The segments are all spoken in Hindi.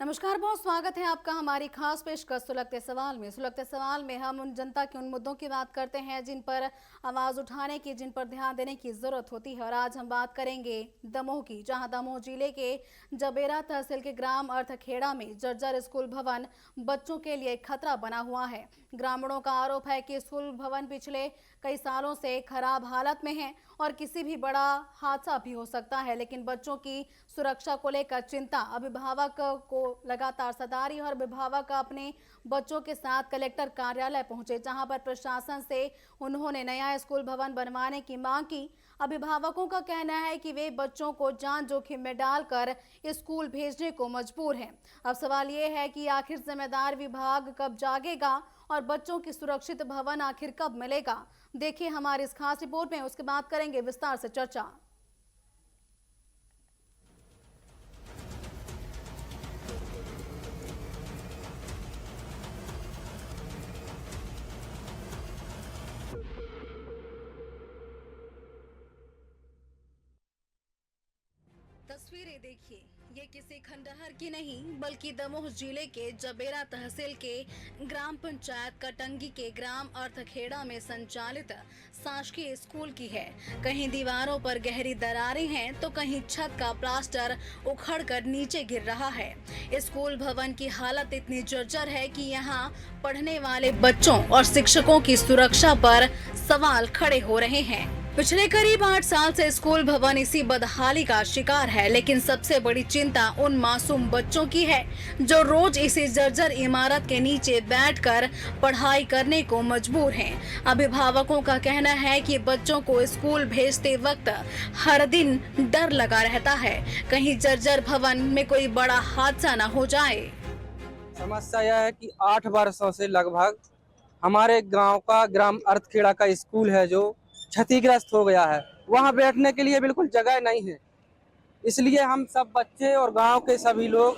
नमस्कार, बहुत स्वागत है आपका हमारी खास पेशकश सुलगते सवाल में। सुलगते सवाल में हम उन जनता के उन मुद्दों की बात करते हैं जिन पर आवाज उठाने की, जिन पर ध्यान देने की जरूरत होती है। और आज हम बात करेंगे दमोह की, जहां दमोह जिले के जबेरा तहसील के ग्राम अर्थखेड़ा में जर्जर स्कूल भवन बच्चों के लिए खतरा बना हुआ है। ग्रामीणों का आरोप है कि स्कूल भवन पिछले कई सालों से खराब हालत में है और किसी भी बड़ा हादसा भी हो सकता है, लेकिन बच्चों की सुरक्षा को लेकर चिंता अभिभावक को लगातार सता रही है। और अभिभावक अपने बच्चों के साथ कलेक्टर कार्यालय पहुंचे, जहां पर प्रशासन से उन्होंने नया स्कूल भवन बनवाने की मांग की। अभिभावकों का कहना है कि वे बच्चों को जान जोखिम में डालकर स्कूल भेजने को मजबूर हैं। अब सवाल ये है कि आखिर जिम्मेदार विभाग कब जागेगा और बच्चों की सुरक्षित भवन आखिर कब मिलेगा। देखिए हमारी इस खास रिपोर्ट में, उसके बाद करेंगे विस्तार से चर्चा। तस्वीरें देखिए, ये किसी खंडहर की नहीं बल्कि दमोह जिले के जबेरा तहसील के ग्राम पंचायत कटंगी के ग्राम अर्थखेड़ा में संचालित शासकीय स्कूल की है। कहीं दीवारों पर गहरी दरारें हैं तो कहीं छत का प्लास्टर उखड़कर नीचे गिर रहा है। स्कूल भवन की हालत इतनी जर्जर है कि यहाँ पढ़ने वाले बच्चों और शिक्षकों की सुरक्षा पर सवाल खड़े हो रहे हैं। पिछले करीब 8 साल से स्कूल भवन इसी बदहाली का शिकार है, लेकिन सबसे बड़ी चिंता उन मासूम बच्चों की है जो रोज इसी जर्जर इमारत के नीचे बैठकर पढ़ाई करने को मजबूर हैं। अभिभावकों का कहना है कि बच्चों को स्कूल भेजते वक्त हर दिन डर लगा रहता है, कहीं जर्जर भवन में कोई बड़ा हादसा न हो जाए। समस्या यह है कि 8 वर्षों से लगभग हमारे गांव का ग्राम अर्थखेड़ा का स्कूल है जो क्षतिग्रस्त हो गया है। वहां बैठने के लिए बिल्कुल जगह नहीं है, इसलिए हम सब बच्चे और गांव के सभी लोग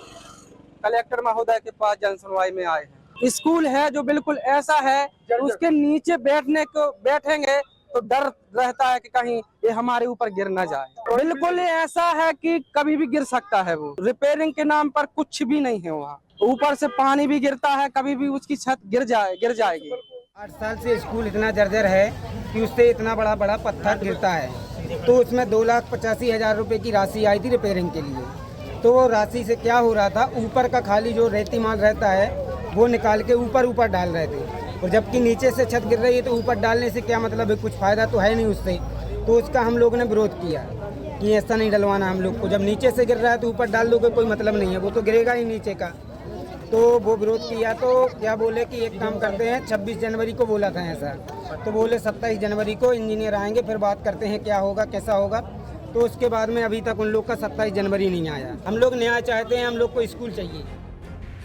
कलेक्टर महोदय के पास जन सुनवाई में आए हैं। स्कूल है जो बिल्कुल ऐसा है, उसके नीचे बैठेंगे तो डर रहता है कि कहीं ये हमारे ऊपर गिर ना जाए। बिल्कुल ऐसा है कि कभी भी गिर सकता है। वो रिपेयरिंग के नाम पर कुछ भी नहीं है। वहाँ ऊपर से पानी भी गिरता है, कभी भी उसकी छत गिर जाएगी। 8 साल से स्कूल इतना जर्जर है कि उससे इतना बड़ा बड़ा पत्थर गिरता है। तो उसमें 2,85,000 रुपए की राशि आई थी रिपेयरिंग के लिए। तो वो राशि से क्या हो रहा था, ऊपर का खाली जो रेती माल रहता है वो निकाल के ऊपर डाल रहे थे, और जबकि नीचे से छत गिर रही है तो ऊपर डालने से क्या मतलब है, कुछ फ़ायदा तो है नहीं उससे। तो उसका हम लोग ने विरोध किया कि ऐसा नहीं डलवाना हम लोग को। जब नीचे से गिर रहा है तो ऊपर डाल दोगे, कोई मतलब नहीं है, वो तो गिरेगा ही नीचे का। तो वो विरोध किया तो क्या बोले कि एक काम करते हैं, 26 जनवरी को बोला था ऐसा, तो बोले 27 जनवरी को इंजीनियर आएंगे, फिर बात करते हैं क्या होगा कैसा होगा। तो उसके बाद में अभी तक उन लोग का 27 जनवरी नहीं आया। हम लोग न्याय चाहते हैं, हम लोग को स्कूल चाहिए।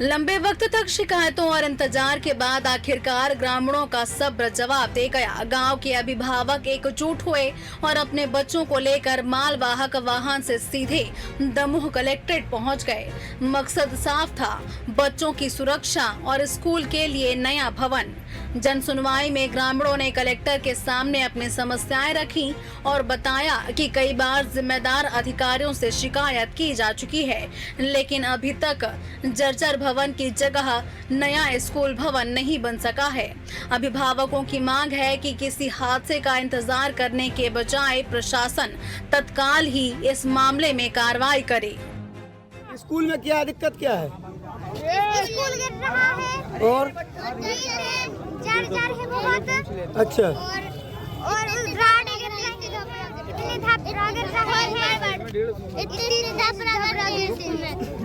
लंबे वक्त तक शिकायतों और इंतजार के बाद आखिरकार ग्रामीणों का सब्र जवाब दे गया। गांव के अभिभावक एकजुट हुए और अपने बच्चों को लेकर मालवाहक वाहन से सीधे दमोह कलेक्ट्रेट पहुंच गए। मकसद साफ था, बच्चों की सुरक्षा और स्कूल के लिए नया भवन। जन सुनवाई में ग्रामीणों ने कलेक्टर के सामने अपनी समस्याएं रखी और बताया कि कई बार जिम्मेदार अधिकारियों से शिकायत की जा चुकी है, लेकिन अभी तक जर्जर भवन की जगह नया स्कूल भवन नहीं बन सका है। अभिभावकों की मांग है कि किसी हादसे का इंतजार करने के बजाय प्रशासन तत्काल ही इस मामले में कार्रवाई करे। स्कूल में क्या दिक्कत क्या है? स्कूल गिर रहा है और जर्जर है बहुत। अच्छा, और राड गिर रहा है, इतनी धापरा गिर रहा है, इतनी धापरा गिर रही है।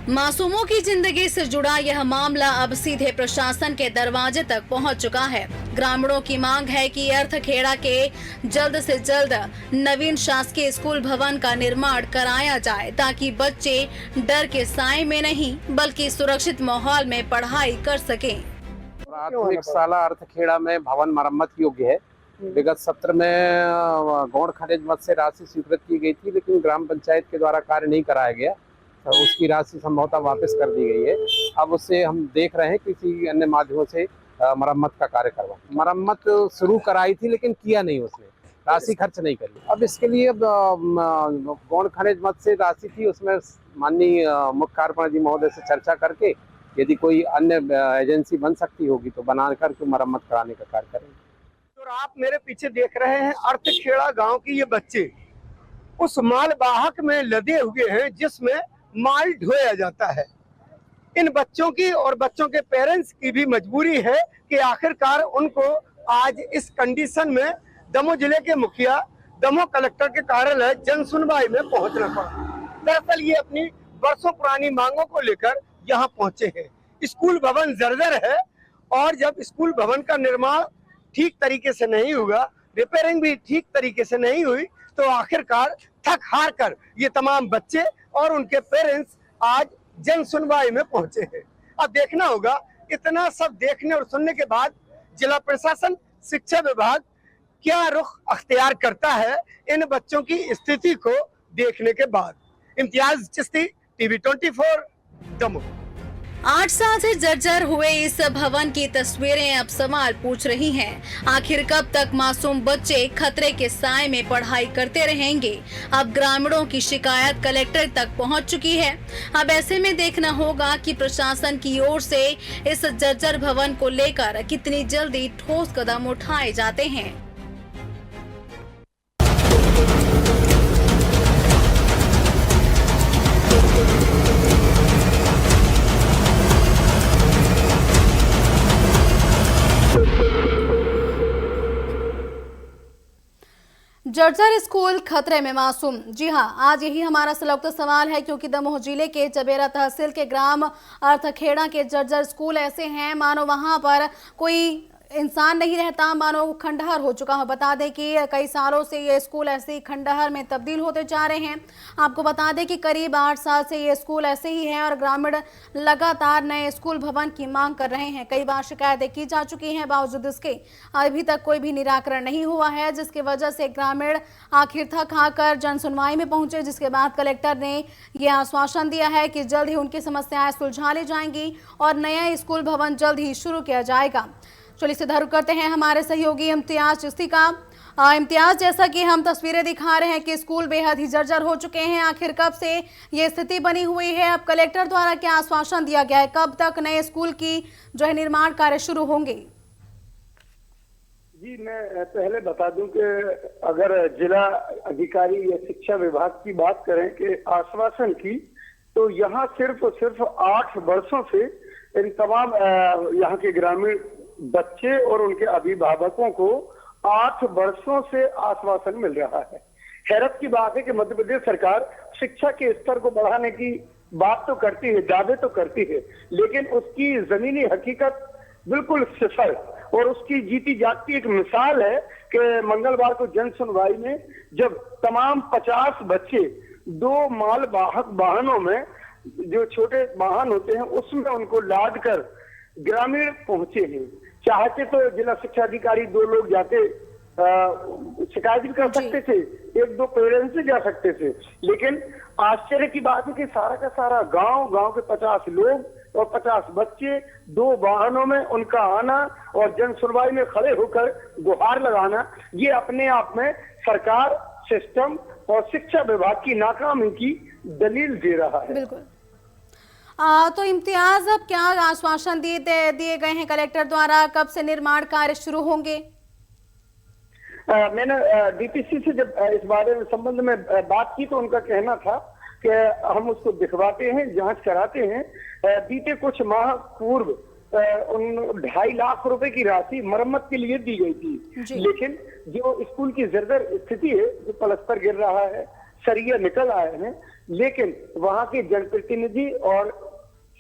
मासूमों की जिंदगी से जुड़ा यह मामला अब सीधे प्रशासन के दरवाजे तक पहुंच चुका है। ग्रामीणों की मांग है कि अर्थखेड़ा के जल्द से जल्द नवीन शासकीय स्कूल भवन का निर्माण कराया जाए, ताकि बच्चे डर के साए में नहीं बल्कि सुरक्षित माहौल में पढ़ाई कर सकें। प्राथमिक शाला अर्थखेड़ा में भवन मरम्मत योग्य है। विगत सत्र में गौड़ खनिज मद से राशि स्वीकृत की गई थी, लेकिन ग्राम पंचायत के द्वारा कार्य नहीं कराया गया, तो उसकी राशि संभवतः वापस कर दी गई है। अब उससे हम देख रहे हैं किसी अन्य माध्यमों से मरम्मत का कार्य करवा। मरम्मत शुरू कराई थी लेकिन किया नहीं उसने। राशि खर्च नहीं करी। अब इसके लिए गौण खनिज मद से राशि थी, उसमें माननीय मुख्य कार्यपालन जी महोदय से चर्चा करके यदि कोई अन्य एजेंसी बन सकती होगी तो बना करके मरम्मत कराने का कार्य करेंगे। और आप मेरे पीछे देख रहे हैं अर्थखेड़ा गांव के ये बच्चे उस माल वाहक में लदे हुए हैं जिसमें माल ढोया जाता है। इन बच्चों की और बच्चों के पेरेंट्स की भी मजबूरी है कि आखिरकार उनको आज इस कंडीशन में दमोह जिले के मुखिया, दमोह कलेक्टर के कार्यालय जन सुनवाई में पहुंचना पड़ा। दरअसल ये अपनी वर्षों पुरानी मांगों को लेकर यहाँ पहुंचे हैं। स्कूल भवन जर्जर है और जब स्कूल भवन का निर्माण ठीक तरीके से नहीं हुआ, रिपेयरिंग भी ठीक तरीके से नहीं हुई, तो आखिरकार थक हार कर ये तमाम बच्चे और उनके पेरेंट्स आज जन सुनवाई में पहुंचे हैं। अब देखना होगा इतना सब देखने और सुनने के बाद जिला प्रशासन, शिक्षा विभाग क्या रुख अख्तियार करता है इन बच्चों की स्थिति को देखने के बाद। इम्तियाज चिश्ती, टीवी 24, दमोह। 8 साल से जर्जर हुए इस भवन की तस्वीरें अब सवाल पूछ रही हैं। आखिर कब तक मासूम बच्चे खतरे के साए में पढ़ाई करते रहेंगे? अब ग्रामीणों की शिकायत कलेक्टर तक पहुंच चुकी है। अब ऐसे में देखना होगा कि प्रशासन की ओर से इस जर्जर भवन को लेकर कितनी जल्दी ठोस कदम उठाए जाते हैं। जर्जर स्कूल खतरे में मासूम। जी हां, आज यही हमारा सलौक्त सवाल है, क्योंकि दमोह जिले के चबेरा तहसील के ग्राम अर्थखेड़ा के जर्जर स्कूल ऐसे हैं मानो वहां पर कोई इंसान नहीं रहता, मानो खंडहर हो चुका है। बता दें कि कई सालों से ये स्कूल ऐसे ही खंडहर में तब्दील होते जा रहे हैं। आपको बता दें कि करीब 8 साल से ये स्कूल ऐसे ही है और ग्रामीण लगातार नए स्कूल भवन की मांग कर रहे हैं। कई बार शिकायतें की जा चुकी हैं, बावजूद इसके अभी तक कोई भी निराकरण नहीं हुआ है, जिसकी वजह से ग्रामीण आखिर थक हार जन सुनवाई में पहुंचे, जिसके बाद कलेक्टर ने यह आश्वासन दिया है कि जल्द ही उनकी समस्याएं सुलझा ली जाएंगी और नया स्कूल भवन जल्द ही शुरू किया जाएगा। चलिए सीधा रुख करते हैं हमारे सहयोगी इम्तियाज चिश्ती का। इम्तियाज, जैसा कि हम तस्वीरें दिखा रहे हैं कि स्कूल बेहद ही जर्जर हो चुके हैं, आखिर कब से ये स्थिति बनी हुई है? अब कलेक्टर द्वारा क्या आश्वासन दिया गया है? कब तक नए स्कूल की जो है निर्माण कार्य शुरू होंगे? जी, मैं पहले बता दूं कि अगर जिला अधिकारी या शिक्षा विभाग की बात करें कि आश्वासन की, तो यहाँ सिर्फ और सिर्फ 8 वर्षों से इन तमाम यहाँ के ग्रामीण बच्चे और उनके अभिभावकों को 8 वर्षों से आश्वासन मिल रहा है। हैरत की बात है कि मध्य प्रदेश सरकार शिक्षा के स्तर को बढ़ाने की बात तो करती है, दावे तो करती है, लेकिन उसकी जमीनी हकीकत बिल्कुल सिफर। और उसकी जीती जागती एक मिसाल है कि मंगलवार को जन सुनवाई में जब तमाम 50 बच्चे 2 माल वाहक वाहनों में, जो छोटे वाहन होते हैं, उसमें उनको लाद कर ग्रामीण पहुंचे हैं। चाहते तो जिला शिक्षा अधिकारी 2 लोग जाते शिकायत भी कर सकते थे, 1-2 पेरेंट्स से जा सकते थे, लेकिन आश्चर्य की बात है कि सारा का सारा गांव के 50 लोग और 50 बच्चे 2 वाहनों में उनका आना और जन सुनवाई में खड़े होकर गुहार लगाना, ये अपने आप में सरकार, सिस्टम और शिक्षा विभाग की नाकामी की दलील दे रहा है। बिल्कुल। तो इम्तियाज, अब क्या आश्वासन दिए गए हैं कलेक्टर द्वारा? कब से निर्माण कार्य शुरू होंगे? मैंने डीपीसी से जब इस बारे में संबंध में बात की तो उनका कहना था कि हम उसको दिखवाते हैं, जांच कराते हैं। बीते कुछ माह पूर्व 2.5 लाख रुपए की राशि मरम्मत के लिए दी गई थी, लेकिन जो स्कूल की जर्जर स्थिति है, जो पलस्तर गिर रहा है, सरिया निकल आए हैं, लेकिन वहां के जनप्रतिनिधि और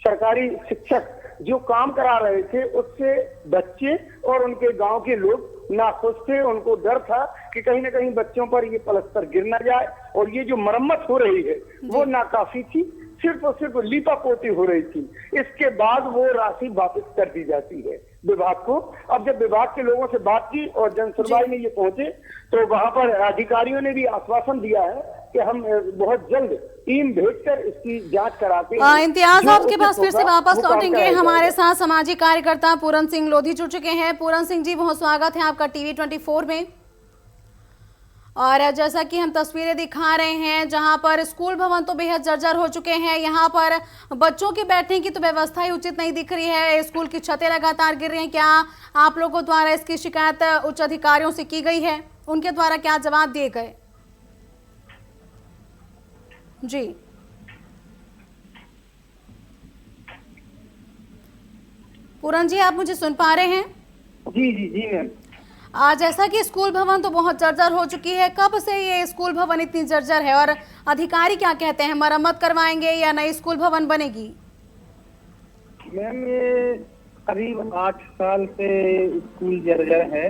सरकारी शिक्षक जो काम करा रहे थे, उससे बच्चे और उनके गांव के लोग नाखुश थे। उनको डर था कि कहीं ना कहीं बच्चों पर ये पलस्तर गिर ना जाए, और ये जो मरम्मत हो रही है वो नाकाफी थी, सिर्फ और सिर्फ लीपापोती हो रही थी। इसके बाद वो राशि वापस कर दी जाती है विभाग को। अब जब विभाग के लोगों से बात की और जन सुनवाई में ये पहुंचे, तो वहां पर अधिकारियों ने भी आश्वासन दिया है कि हम बहुत जल्द टीम भेजकर इसकी जांच कराते हैं। इम्तियाज, आपके पास फिर से वापस लौटेंगे। हमारे साथ सामाजिक कार्यकर्ता पूरन सिंह लोधी जुड़ चुके हैं। पूरन सिंह जी, बहुत स्वागत है आपका टीवी 24 में। और जैसा कि हम तस्वीरें दिखा रहे हैं, जहां पर स्कूल भवन तो बेहद जर्जर हो चुके हैं, यहां पर बच्चों के बैठने की तो व्यवस्था ही उचित नहीं दिख रही है। स्कूल की छतें लगातार गिर रही हैं। क्या आप लोगों द्वारा इसकी शिकायत उच्च अधिकारियों से की गई है? उनके द्वारा क्या जवाब दिए गए? जी, पूरन जी, आप मुझे सुन पा रहे हैं? जी जी जी मैम। जैसा कि स्कूल भवन तो बहुत जर्जर हो चुकी है, कब से ये स्कूल भवन इतनी जर्जर है और अधिकारी क्या कहते हैं, मरम्मत करवाएंगे या नई स्कूल भवन बनेगी? मैम ये करीब 8 साल से स्कूल जर्जर है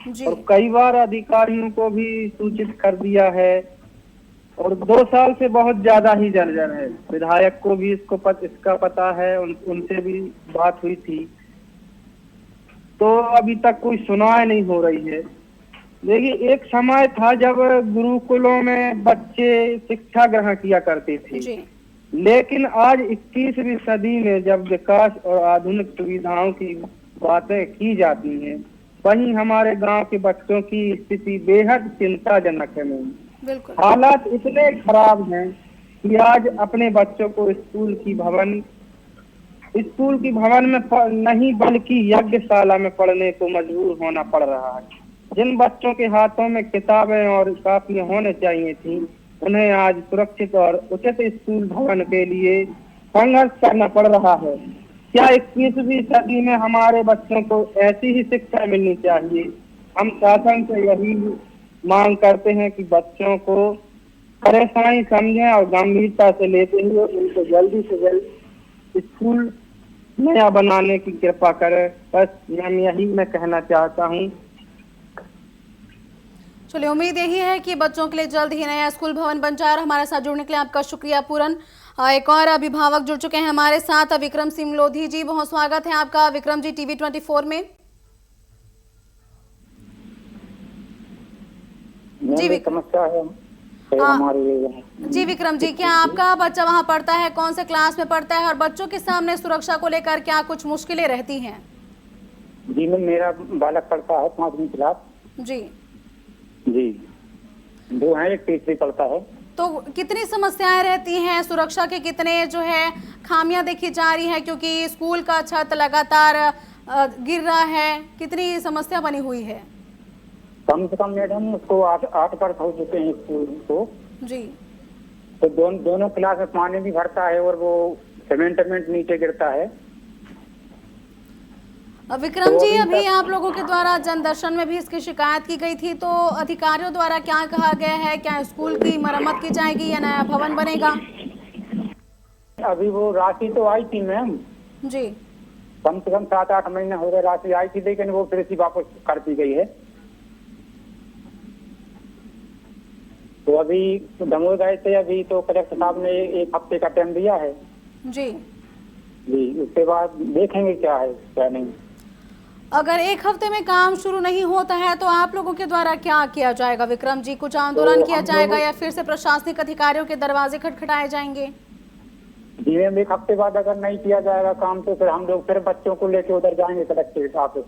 जी, और कई बार अधिकारियों को भी सूचित कर दिया है और 2 साल से बहुत ज्यादा ही जर्जर है। विधायक को भी इसका पता है, उनसे भी बात हुई थी, तो अभी तक कोई सुनवाई नहीं हो रही है। देखिए, एक समय था जब गुरुकुलों में बच्चे शिक्षा ग्रहण किया करते थे, जी, लेकिन आज 21वीं सदी में जब विकास और आधुनिक सुविधाओं की बातें की जाती हैं, वहीं हमारे गांव के बच्चों की स्थिति बेहद चिंताजनक है। मैम, बिल्कुल। हालात इतने खराब हैं कि आज अपने बच्चों को स्कूल की भवन में नहीं बल्कि यज्ञशाला में पढ़ने को मजबूर होना पड़ रहा है। जिन बच्चों के हाथों में किताबें और कापियां होने चाहिए थी, उन्हें आज सुरक्षित और उचित स्कूल भवन के लिए संघर्ष करना पड़ रहा है। क्या 21वीं सदी में हमारे बच्चों को ऐसी ही शिक्षा मिलनी चाहिए? हम शासन से यही मांग करते हैं कि बच्चों को परेशानी समझें और गंभीरता से लेते हुए उनको जल्दी से जल्द स्कूल नया बनाने की कृपा करें। बस मैम यही मैं कहना चाहता हूँ। चलिए, उम्मीद यही है कि बच्चों के लिए जल्द ही नया स्कूल भवन बन जाए। और हमारे साथ जुड़ने के लिए आपका शुक्रिया पूरन। एक और अभिभावक जुड़ चुके हैं हमारे साथ, विक्रम सिंह लोधी जी, बहुत स्वागत है आपका विक्रम जी टीवी 24 में। जी समस्या है जी विक्रम जी, क्या आपका बच्चा वहां पढ़ता है? कौन से क्लास में पढ़ता है और बच्चों के सामने सुरक्षा को लेकर क्या कुछ मुश्किलें रहती हैं? जी मैम, मेरा बालक पढ़ता है 5वीं क्लास। जी जी, 2 हैं, एक 3री पढ़ता है। तो कितनी समस्याएं रहती हैं? सुरक्षा के कितने जो है खामियां देखी जा रही है, क्योंकि स्कूल का छत लगातार गिर रहा है, कितनी समस्या बनी हुई है? कम से कम मैडम उसको 8 वर्ष हो चुके हैं स्कूल को। जी, तो दोनों क्लास में पानी भी भरता है और वो सीमेंट नीचे गिरता है। विक्रम जी, अभी आप लोगों के द्वारा जनदर्शन में भी इसकी शिकायत की गई थी, तो अधिकारियों द्वारा क्या कहा गया है? क्या स्कूल की मरम्मत की जाएगी या नया भवन बनेगा? अभी वो राशि तो आई थी मैम, जी, कम से कम 7-8 महीने हो गए राशि आई थी, लेकिन वो फिर से वापस कर दी गई है। तो अभी दमोह गए थे, अभी तो कलेक्टर साहब ने 1 हफ्ते का टाइम दिया है। जी जी, उसके बाद देखेंगे क्या है क्या नहीं। अगर 1 हफ्ते में काम शुरू नहीं होता है तो आप लोगों के द्वारा क्या किया जाएगा विक्रम जी? कुछ आंदोलन किया जाएगा या फिर से प्रशासनिक अधिकारियों के दरवाजे खटखटाए जाएंगे? जी मैम, 1 हफ्ते बाद अगर नहीं किया जाएगा काम तो फिर हम लोग फिर बच्चों को लेके उधर जाएंगे कलेक्ट्रेट ऑफिस।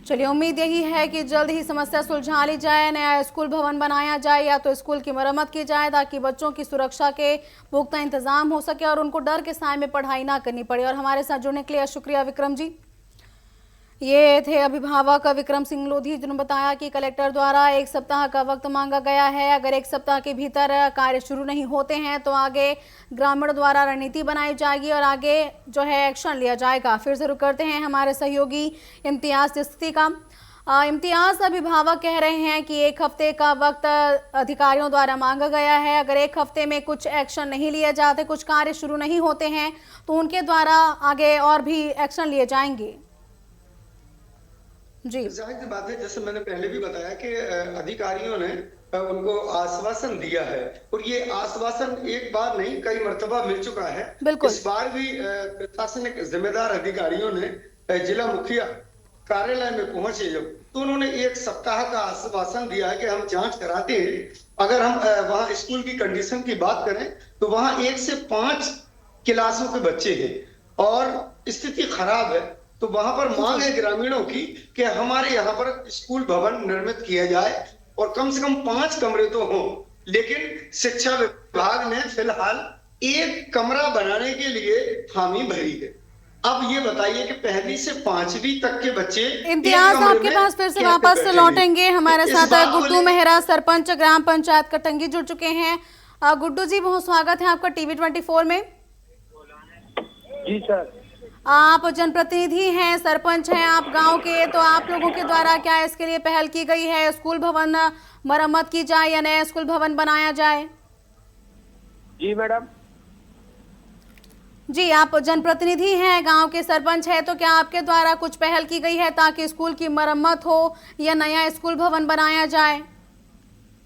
चलिए, उम्मीद यही है कि जल्द ही समस्या सुलझा ली जाए, नया स्कूल भवन बनाया जाए या तो स्कूल की मरम्मत की जाए, ताकि बच्चों की सुरक्षा के पुख्ता इंतजाम हो सके और उनको डर के साए में पढ़ाई ना करनी पड़े। और हमारे साथ जुड़ने के लिए शुक्रिया विक्रम जी। ये थे अभिभावक विक्रम सिंह लोधी, जिन्होंने बताया कि कलेक्टर द्वारा 1 सप्ताह का वक्त मांगा गया है। अगर 1 सप्ताह के भीतर कार्य शुरू नहीं होते हैं तो आगे ग्रामीण द्वारा रणनीति बनाई जाएगी और आगे जो है एक्शन लिया जाएगा। फिर से रुक करते हैं हमारे सहयोगी इम्तियाज की स्थिति का। इम्तियाज, अभिभावक कह रहे हैं कि 1 हफ्ते का वक्त अधिकारियों द्वारा मांगा गया है। अगर 1 हफ्ते में कुछ एक्शन नहीं लिए जाते, कुछ कार्य शुरू नहीं होते हैं, तो उनके द्वारा आगे और भी एक्शन लिए जाएंगे। जी, जाहिर सी बात है, जैसे मैंने पहले भी बताया कि अधिकारियों ने उनको आश्वासन दिया है और ये आश्वासन एक बार नहीं कई मर्तबा मिल चुका है। बिल्कुल। इस बार भी प्रशासनिक जिम्मेदार अधिकारियों ने जिला मुखिया कार्यालय में पहुंचे जब, तो उन्होंने 1 सप्ताह का आश्वासन दिया है कि हम जांच कराते हैं। अगर हम वहाँ स्कूल की कंडीशन की बात करें तो वहाँ 1 से 5 क्लासों के बच्चे हैं और स्थिति खराब है। तो वहां पर मांग है ग्रामीणों की कि हमारे यहाँ पर स्कूल भवन निर्मित किया जाए और कम से कम 5 कमरे तो हों। लेकिन शिक्षा विभाग ने फिलहाल 1 कमरा बनाने के लिए हामी भरी है। अब ये बताइए कि 1वीं से 5वीं तक के बच्चे इम्तियाज आपके पास फिर से वापस लौटेंगे। हमारे साथ गुड्डू मेहरा, सरपंच ग्राम पंचायत कटंगी, जुड़ चुके हैं। गुड्डू जी, बहुत स्वागत है आपका टीवी 24 में। जी सर। आप जनप्रतिनिधि हैं, सरपंच हैं आप गांव के, तो आप लोगों के द्वारा क्या इसके लिए पहल की गई है? स्कूल भवन मरम्मत की जाए या नया स्कूल भवन बनाया जाए? जी मैडम। जी, आप जनप्रतिनिधि हैं, गांव के सरपंच हैं, तो क्या आपके द्वारा कुछ पहल की गई है ताकि स्कूल की मरम्मत हो या नया स्कूल भवन बनाया जाए?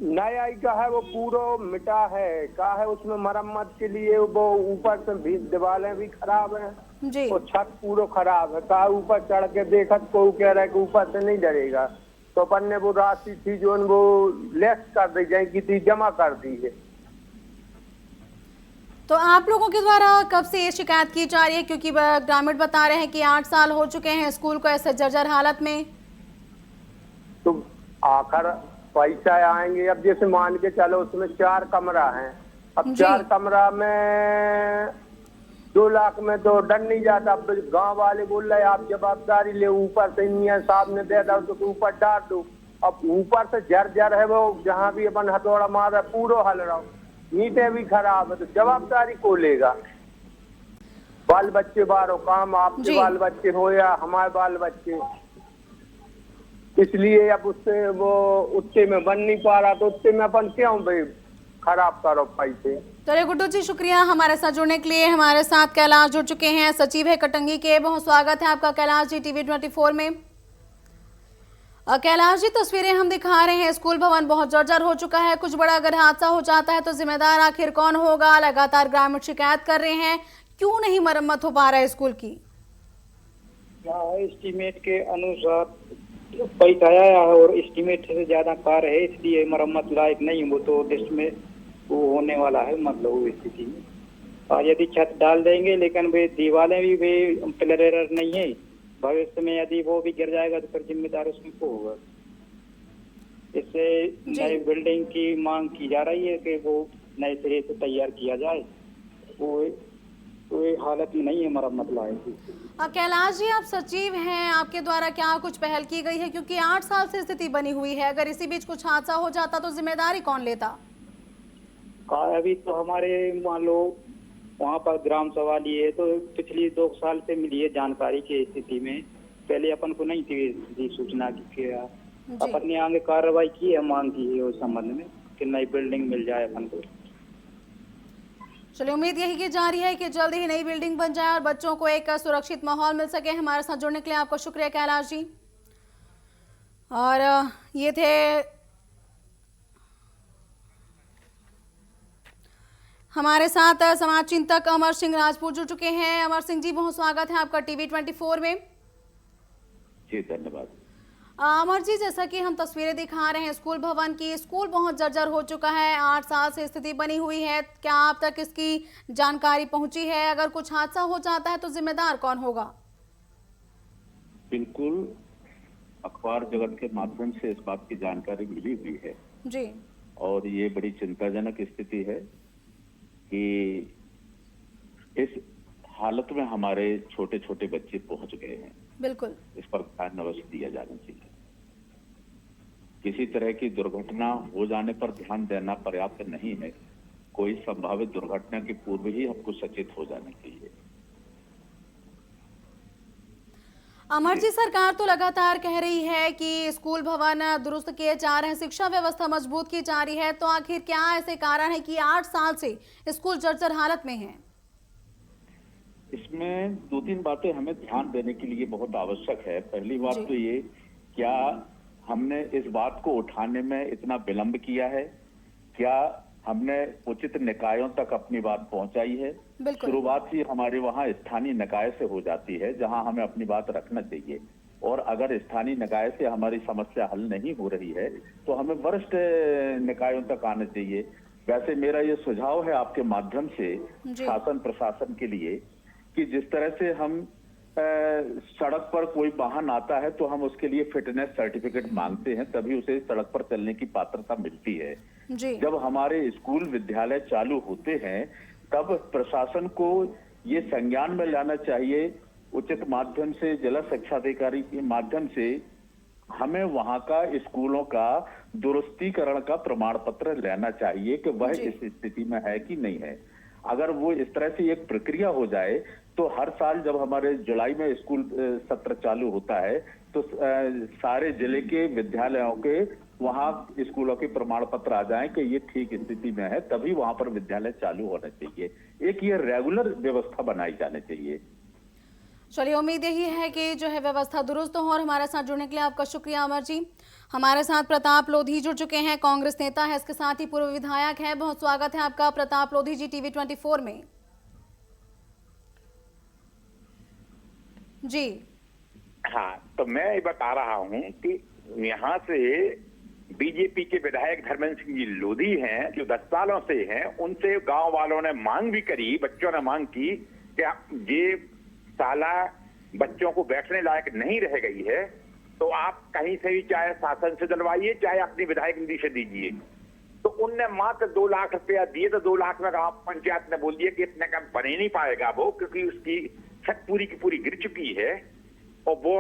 नया ही का है, वो पूरा मिटा है का है, उसमें मरम्मत के लिए वो ऊपर से भी दीवारें भी खराब हैं जी, और छत पूरा खराब है। का ऊपर चढ़ के देखा को कह रहा है कि ऊपर से नहीं डरेगा, तो अपन ने वो राशि थी जो वो लेस कर दी जाए की थी, जमा कर दी है। तो आप लोगों के द्वारा कब से ये शिकायत की जा रही है? क्योंकि ग्रामीण बता रहे हैं कि 8 साल हो चुके हैं स्कूल को ऐसे जर्जर हालत में। तो आखिर पैसा आएंगे, अब जैसे मान के चलो उसमें 4 कमरा हैं, अब 4 कमरा में 2 लाख में तो डर नहीं जाता। अब गांव वाले बोल रहे आप जवाबदारी ले, ऊपर से मियां साहब ने दे दो तो ऊपर डाल दो। अब ऊपर से जर्जर है वो, जहाँ भी अपन हथौड़ा मार रहा पूरा हल रहा, नींटें भी खराब है, तो जवाबदारी को लेगा? बाल बच्चे बारो काम, आपके बाल बच्चे हो या हमारे बाल बच्चे, इसलिए अब उससे वो उत्ते में बन नहीं पा रहा, तो उत्ते में अपन क्यों भाई खराब करो पैसे। चलिए गुड्डू जी, शुक्रिया हमारे साथ जुड़ने के लिए। हमारे साथ कैलाश जुड़ चुके हैं, सचिव है कटंगी के। बहुत स्वागत है आपका कैलाश जी टीवी 24 में। कैलाश जी, तस्वीरें हम दिखा रहे हैं, स्कूल भवन बहुत जर्जर हो चुका है। कुछ बड़ा अगर हादसा हो जाता है तो जिम्मेदार आखिर कौन होगा? लगातार ग्रामीण शिकायत कर रहे हैं, क्यों नहीं मरम्मत हो पा रहा है स्कूल की? एस्टीमेट के अनुसार पैसा आया है और एस्टीमेट से ज्यादा कार्य है, इसलिए मरम्मत लायक नहीं, वो तो देश में वो होने वाला है। मतलब स्थिति में और यदि छत डाल देंगे, लेकिन वे दीवारें भी प्लेरर नहीं है, भविष्य में यदि वो भी गिर जाएगा तो फिर जिम्मेदार उसमें को होगा। इससे नई बिल्डिंग की मांग की जा रही है कि वो नए सिरे से तैयार किया जाए, वो हालत में नहीं है मरम्मत लायक। कैलाश जी, आप सचिव हैं, आपके द्वारा क्या कुछ पहल की गई है? क्योंकि 8 साल से स्थिति बनी हुई है, अगर इसी बीच कुछ हादसा हो जाता तो जिम्मेदारी कौन लेता? अभी तो हमारे मान लो वहाँ पर ग्राम सभा लिए तो पिछली 2 साल से मिली है जानकारी की स्थिति में, पहले अपन को नहीं थी सूचना की। अपन ने आगे कार्रवाई की है, मांग की है उस संबंध में कि नई बिल्डिंग मिल जाए अपन को। चलिए, उम्मीद यही की जा रही है कि जल्द ही नई बिल्डिंग बन जाए और बच्चों को एक सुरक्षित माहौल मिल सके। हमारे साथ जुड़ने के लिए आपका शुक्रिया कैलाश जी। और ये थे हमारे साथ समाज चिंतक अमर सिंह राजपूत जुड़ चुके हैं। अमर सिंह जी, बहुत स्वागत है आपका टीवी 24 में। जी धन्यवाद। अमर जी, जैसा कि हम तस्वीरें दिखा रहे हैं स्कूल भवन की, स्कूल बहुत जर्जर हो चुका है, 8 साल से स्थिति बनी हुई है, क्या आप तक इसकी जानकारी पहुंची है? अगर कुछ हादसा हो जाता है तो जिम्मेदार कौन होगा? बिल्कुल, अखबार जगत के माध्यम से इस बात की जानकारी मिली हुई है जी, और ये बड़ी चिंताजनक स्थिति है कि इस हालत में हमारे छोटे छोटे बच्चे पहुंच गए हैं। बिल्कुल, इस पर ध्यान अवश्य दिया जाना चाहिए। किसी तरह की दुर्घटना हो जाने पर ध्यान देना पर्याप्त नहीं है, कोई संभावित दुर्घटना के पूर्व ही हमको सचेत हो जाना चाहिए। अमर जी, सरकार तो लगातार कह रही है कि स्कूल भवन दुरुस्त किए जा रहे हैं, शिक्षा व्यवस्था मजबूत की जा रही है, तो आखिर क्या ऐसे कारण है कि 8 साल से स्कूल जर्जर हालत में है? इसमें 2-3 बातें हमें ध्यान देने के लिए बहुत आवश्यक है। पहली बात तो ये, क्या हमने इस बात को उठाने में इतना विलंब किया है? क्या हमने उचित निकायों तक अपनी बात पहुंचाई है? शुरुआत ही हमारे वहाँ स्थानीय निकाय से हो जाती है, जहां हमें अपनी बात रखना चाहिए। और अगर स्थानीय निकाय से हमारी समस्या हल नहीं हो रही है तो हमें वरिष्ठ निकायों तक आना चाहिए। वैसे मेरा ये सुझाव है आपके माध्यम से शासन प्रशासन के लिए कि जिस तरह से हम सड़क पर कोई वाहन आता है तो हम उसके लिए फिटनेस सर्टिफिकेट मांगते हैं, तभी उसे सड़क पर चलने की पात्रता मिलती है। जी। जब हमारे स्कूल विद्यालय चालू होते हैं तब प्रशासन को ये संज्ञान में लाना चाहिए, उचित माध्यम से जिला शिक्षा अधिकारी के माध्यम से हमें वहां का स्कूलों का दुरुस्तीकरण का प्रमाण पत्र लेना चाहिए कि वह इस स्थिति में है कि नहीं है। अगर वो इस तरह से एक प्रक्रिया हो जाए तो हर साल जब हमारे जुलाई में स्कूल सत्र चालू होता है तो सारे जिले के विद्यालयों के वहां स्कूलों के प्रमाण पत्र आ जाएं कि ये ठीक स्थिति में है, तभी वहां पर विद्यालय चालू होना चाहिए। एक ये रेगुलर व्यवस्था बनाई जानी चाहिए। चलिए, उम्मीद यही है कि जो है व्यवस्था दुरुस्त हो। और हमारे साथ जुड़ने के लिए आपका शुक्रिया अमर जी। हमारे साथ प्रताप लोधी जुड़ चुके हैं, कांग्रेस नेता है, इसके साथ ही पूर्व विधायक है। बहुत स्वागत है आपका प्रताप लोधी जी टीवी 24 में। जी हाँ, तो मैं ये बता रहा हूँ कि यहाँ से बीजेपी के विधायक धर्मेंद्र सिंह जी लोधी हैं, जो 10 सालों से हैं, उनसे गांव वालों ने मांग भी करी, बच्चों ने मांग की कि ये साला बच्चों को बैठने लायक नहीं रह गई है, तो आप कहीं से भी चाहे शासन से दिलवाइए चाहे अपनी विधायक निधि से दीजिए। तो उनने मात्र 2 लाख रुपया दिए, तो 2 लाख में गांव पंचायत ने बोल दिया कि इतने का बन ही नहीं पाएगा वो, क्योंकि उसकी छत पूरी की पूरी गिर चुकी है और वो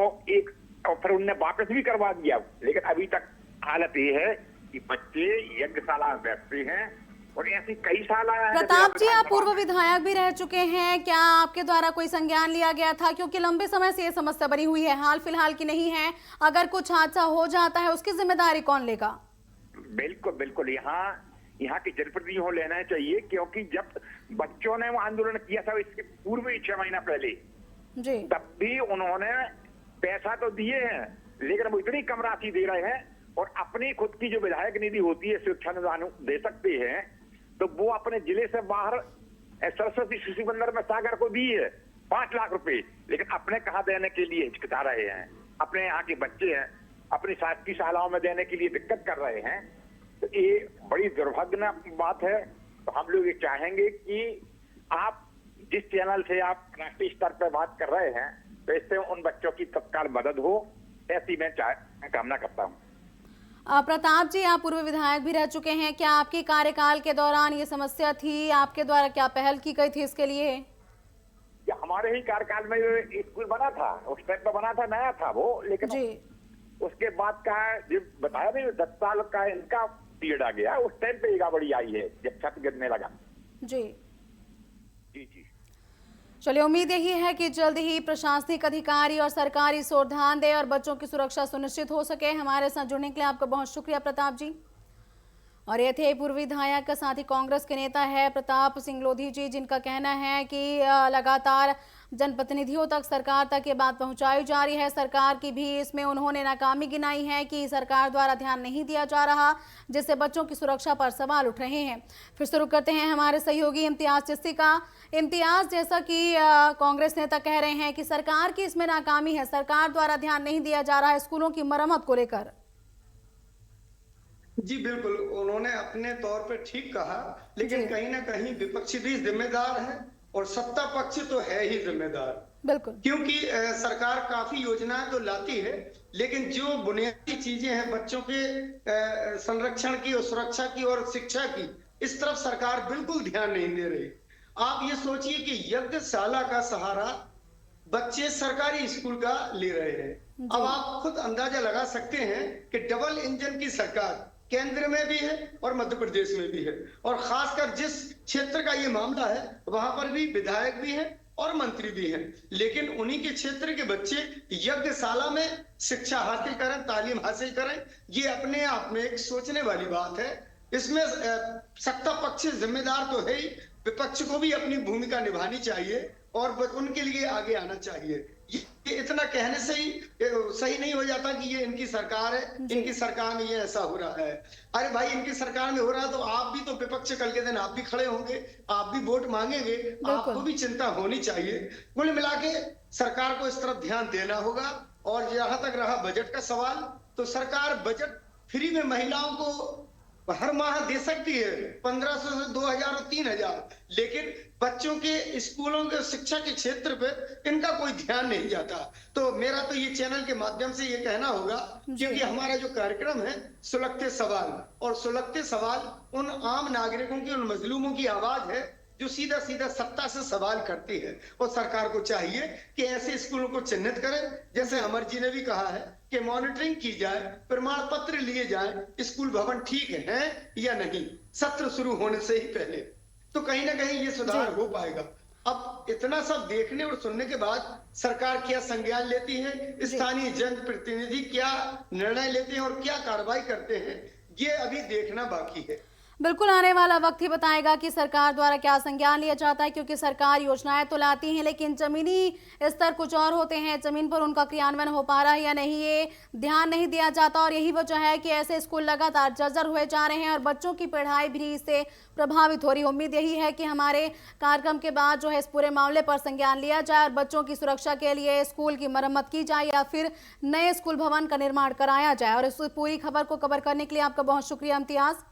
और फिर उनने वापस भी करवा दिया। लेकिन अभी तक हालत ये है कि बच्चे यज्ञशाला में बैठते हैं और ऐसी कई शाला। प्रताप जी, आप पूर्व विधायक भी रह चुके हैं, क्या आपके द्वारा कोई संज्ञान लिया गया था? क्योंकि लंबे समय से ये समस्या बनी हुई है, हाल फिलहाल की नहीं है। अगर कुछ हादसा हो जाता है उसकी जिम्मेदारी कौन लेगा? बिल्कुल बिल्कुल, यहाँ के जनप्रतिनिधियों को लेना चाहिए, क्योंकि जब बच्चों ने वो आंदोलन किया था इसके पूर्व ही 6 महीना पहले जी, तब भी उन्होंने पैसा तो दिए हैं, लेकिन वो इतनी कम राशि दे रहे हैं और अपनी खुद की जो विधायक निधि होती है शिक्षा अनुदान दे सकते हैं, तो वो अपने जिले से बाहर सरस्वती शिशु मंदिर में सागर को दी है 5 लाख रुपए, लेकिन अपने कहा देने के लिए हिचकिचा रहे हैं। अपने यहाँ के बच्चे हैं, अपनी शासकीय शालाओं में देने के लिए दिक्कत कर रहे हैं। तो ये बड़ी दुर्भाग्यजनक बात है। तो हम लोग ये चाहेंगे कि आप जिस चैनल से आप राष्ट्रीय स्तर पर बात कर रहे हैं, तो इससे उन बच्चों की तत्काल मदद हो, ऐसी मैं कामना करता हूँ। प्रताप जी, आप पूर्व विधायक भी रह चुके हैं, क्या आपके कार्यकाल के दौरान ये समस्या थी? आपके द्वारा क्या पहल की गई थी इसके लिए? हमारे ही कार्यकाल में स्कूल बना था, उस टाइम पर बना था, नया था वो, लेकिन जी, उसके बाद का जब बताया नहीं 10 साल का इनका पीरियड आ गया, उस टाइम पे गड़बड़ी आई है जब छत गिरने लगा। जी जी जी, चलिए, उम्मीद यही है कि जल्द ही प्रशासनिक अधिकारी और सरकारी इस ओर ध्यान दे और बच्चों की सुरक्षा सुनिश्चित हो सके। हमारे साथ जुड़ने के लिए आपका बहुत शुक्रिया प्रताप जी। और ये थे पूर्व विधायक का, साथ ही कांग्रेस के नेता है प्रताप सिंह लोधी जी, जिनका कहना है कि लगातार जनप्रतिनिधियों तक, सरकार तक ये बात पहुंचाई जा रही है। सरकार की भी इसमें उन्होंने नाकामी गिनाई है कि सरकार द्वारा ध्यान नहीं दिया जा रहा, जिससे बच्चों की सुरक्षा पर सवाल उठ रहे हैं। फिर शुरू करते हैं हमारे सहयोगी इम्तियाज चिश्ती का। इम्तियाज, जैसा कि कांग्रेस नेता कह रहे हैं कि सरकार की इसमें नाकामी है, सरकार द्वारा ध्यान नहीं दिया जा रहा है स्कूलों की मरम्मत को लेकर। जी बिल्कुल, उन्होंने अपने तौर पर ठीक कहा, लेकिन कहीं ना कहीं विपक्ष भी जिम्मेदार है और सत्ता पक्ष तो है ही जिम्मेदार। बिल्कुल, क्योंकि सरकार काफी योजनाएं तो लाती है, लेकिन जो बुनियादी चीजें हैं बच्चों के संरक्षण की और सुरक्षा की और शिक्षा की, इस तरफ सरकार बिल्कुल ध्यान नहीं दे रही। आप ये सोचिए कि यज्ञशाला का सहारा बच्चे सरकारी स्कूल का ले रहे हैं। अब आप खुद अंदाजा लगा सकते हैं कि डबल इंजन की सरकार केंद्र में भी है और मध्य प्रदेश में भी है, और खासकर जिस क्षेत्र का ये मामला है वहां पर भी विधायक भी है और मंत्री भी हैं, लेकिन उन्हीं के क्षेत्र के बच्चे यज्ञशाला में शिक्षा हासिल करें, तालीम हासिल करें, ये अपने आप में एक सोचने वाली बात है। इसमें सत्ता पक्ष जिम्मेदार तो है ही, विपक्ष को भी अपनी भूमिका निभानी चाहिए और उनके लिए आगे आना चाहिए। ये इतना कहने से ही सही नहीं हो जाता कि ये इनकी सरकार है, इनकी सरकार में ये ऐसा हो रहा है। अरे भाई, इनकी सरकार में हो रहा है तो आप भी तो विपक्ष कल के दिन आप भी खड़े होंगे, आप भी वोट मांगेंगे, आपको भी चिंता होनी चाहिए। कुल मिला के सरकार को इस तरफ ध्यान देना होगा। और जहां तक रहा बजट का सवाल, तो सरकार बजट फ्री में महिलाओं को हर माह दे सकती है 1500 से 2000 और 3000, लेकिन बच्चों के स्कूलों के शिक्षा के क्षेत्र पे इनका कोई ध्यान नहीं जाता। तो मेरा तो ये चैनल के माध्यम से ये कहना होगा, क्योंकि हमारा जो कार्यक्रम है सुलगते सवाल, और सुलगते सवाल उन आम नागरिकों की, उन मजलूमों की आवाज है जो सीधा सीधा सत्ता से सवाल करती है। और सरकार को चाहिए कि ऐसे स्कूलों को चिन्हित करें, जैसे अमर जी ने भी कहा है कि मॉनिटरिंग की जाए, प्रमाण पत्र लिए जाए, स्कूल भवन ठीक है या नहीं सत्र शुरू होने से ही पहले, तो कहीं ना कहीं ये सुधार हो पाएगा। अब इतना सब देखने और सुनने के बाद सरकार क्या संज्ञान लेती है, स्थानीय जनप्रतिनिधि क्या निर्णय लेते हैं और क्या कार्रवाई करते हैं, ये अभी देखना बाकी है। बिल्कुल, आने वाला वक्त ही बताएगा कि सरकार द्वारा क्या संज्ञान लिया जाता है, क्योंकि सरकार योजनाएं तो लाती है लेकिन जमीनी स्तर कुछ और होते हैं, जमीन पर उनका क्रियान्वयन हो पा रहा है या नहीं ये ध्यान नहीं दिया जाता। और यही वजह है कि ऐसे स्कूल लगातार जर्जर हुए जा रहे हैं और बच्चों की पढ़ाई भी इससे प्रभावित हो रही है। उम्मीद यही है कि हमारे कार्यक्रम के बाद जो है इस पूरे मामले पर संज्ञान लिया जाए और बच्चों की सुरक्षा के लिए स्कूल की मरम्मत की जाए या फिर नए स्कूल भवन का निर्माण कराया जाए। और इस पूरी खबर को कवर करने के लिए आपका बहुत शुक्रिया इम्तियाज।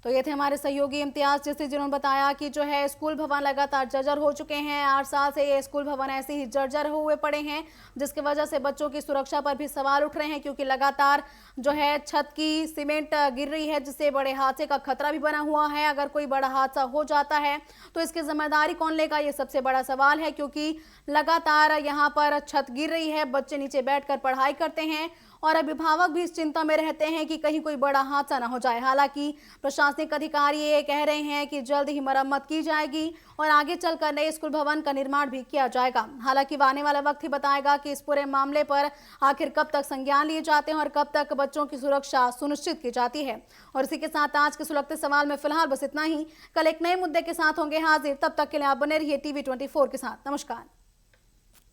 तो ये थे हमारे सहयोगी इम्तियाज जिन्होंने बताया कि जो है स्कूल भवन लगातार जर्जर हो चुके हैं। 8 साल से ये स्कूल भवन ऐसे ही जर्जर हुए पड़े हैं, जिसकी वजह से बच्चों की सुरक्षा पर भी सवाल उठ रहे हैं, क्योंकि लगातार जो है छत की सीमेंट गिर रही है, जिससे बड़े हादसे का खतरा भी बना हुआ है। अगर कोई बड़ा हादसा हो जाता है तो इसकी जिम्मेदारी कौन लेगा, ये सबसे बड़ा सवाल है, क्योंकि लगातार यहाँ पर छत गिर रही है, बच्चे नीचे बैठकर पढ़ाई करते हैं और अभिभावक भी इस चिंता में रहते हैं कि कहीं कोई बड़ा हादसा ना हो जाए। हालांकि प्रशासनिक अधिकारी ये कह रहे हैं कि जल्द ही मरम्मत की जाएगी और आगे चलकर नए स्कूल भवन का निर्माण भी किया जाएगा। हालांकि आने वाला वक्त ही बताएगा कि इस पूरे मामले पर आखिर कब तक संज्ञान लिए जाते हैं और कब तक बच्चों की सुरक्षा सुनिश्चित की जाती है। और इसी के साथ आज के सुलगते सवाल में फिलहाल बस इतना ही। कल एक नए मुद्दे के साथ होंगे हाजिर, तब तक के लिए आप बने रहिए TV 24 के साथ। नमस्कार।